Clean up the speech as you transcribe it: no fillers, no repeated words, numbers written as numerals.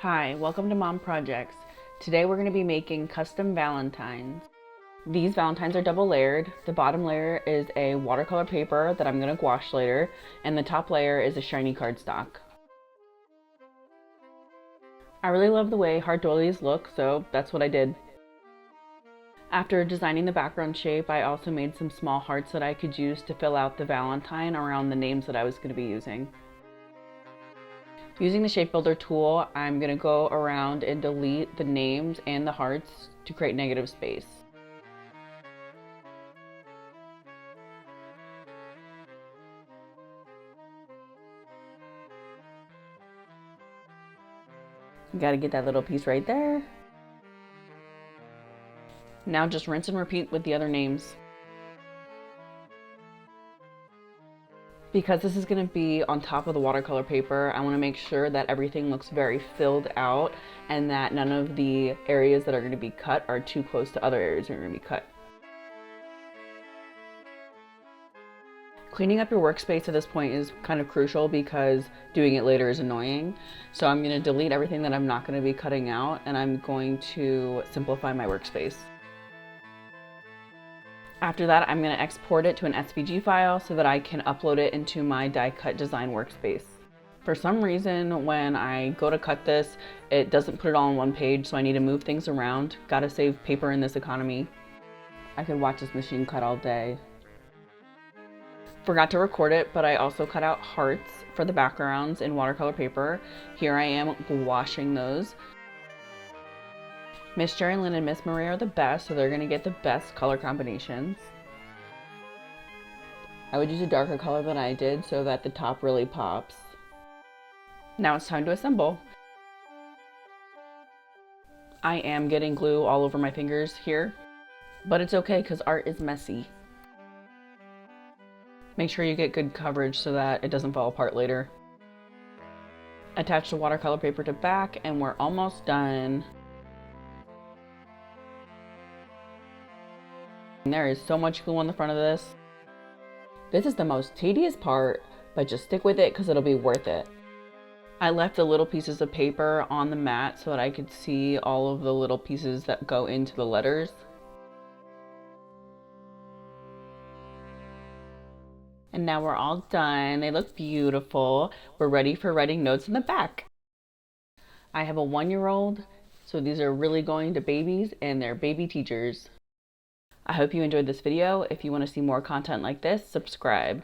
Hi, welcome to Mom Projects. Today we're going to be making custom valentines. These valentines are double layered. The bottom layer is a watercolor paper that I'm going to gouache later, and the top layer is a shiny cardstock. I really love the way heart doilies look, so that's what I did. After designing the background shape, I also made some small hearts that I could use to fill out the valentine around the names that I was going to be using. Using the shape builder tool, I'm going to go around and delete the names and the hearts to create negative space. You got to get that little piece right there. Now just rinse and repeat with the other names. Because this is going to be on top of the watercolor paper, I want to make sure that everything looks very filled out and that none of the areas that are going to be cut are too close to other areas that are going to be cut. Cleaning up your workspace at this point is kind of crucial because doing it later is annoying. So I'm going to delete everything that I'm not going to be cutting out, and I'm going to simplify my workspace. After that, I'm going to export it to an SVG file so that I can upload it into my die cut design workspace. For some reason, when I go to cut this, it doesn't put it all on one page, so I need to move things around. Gotta save paper in this economy. I could watch this machine cut all day. Forgot to record it, but I also cut out hearts for the backgrounds in watercolor paper. Here I am gouaching those. Miss Jerry-Lynn and Miss Marie are the best, so they're going to get the best color combinations. I would use a darker color than I did so that the top really pops. Now it's time to assemble. I am getting glue all over my fingers here, but it's okay because art is messy. Make sure you get good coverage so that it doesn't fall apart later. Attach the watercolor paper to back and we're almost done. And there is so much glue on the front of this. This is the most tedious part, but just stick with it because it'll be worth it. I left the little pieces of paper on the mat so that I could see all of the little pieces that go into the letters. And now we're all done. They look beautiful. We're ready for writing notes in the back. I have a 1-year-old, so these are really going to babies and their baby teachers. I hope you enjoyed this video. If you want to see more content like this, subscribe.